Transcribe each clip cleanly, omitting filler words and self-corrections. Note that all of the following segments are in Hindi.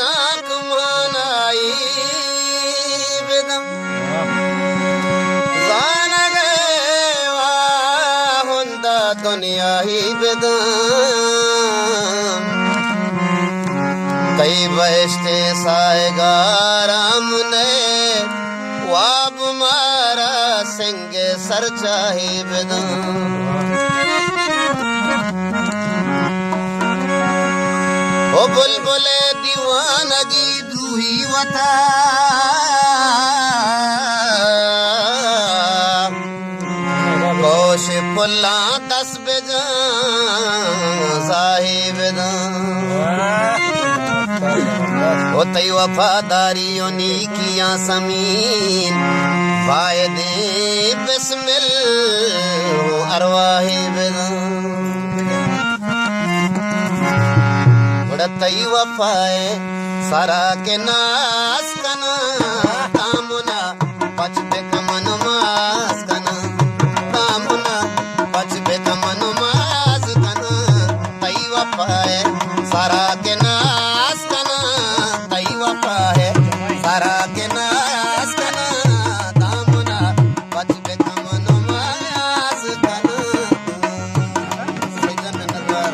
ताक मानाई बेदम जान गए हुंदा दुनिया ही बेदम कई बहश्ते साएगाराम ने वाब मारा सिंह सर चाहे बेदम ओ बुलबुले दीवानगी दूही वता कोश पुल्ला दस बेजा साहिब ओ तई वफादारी उनी किया समीन फायदे बिस्मिल अरवाही बेदा तई वफाए सारा के नास कना तामुना पचबे कमन मास कना तामुना पचबे कमन मास कना तई वफाए सारा के नास कना तई वफाए सारा के नास कना तामुना पचबे कमन मास कना सजन नजर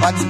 What's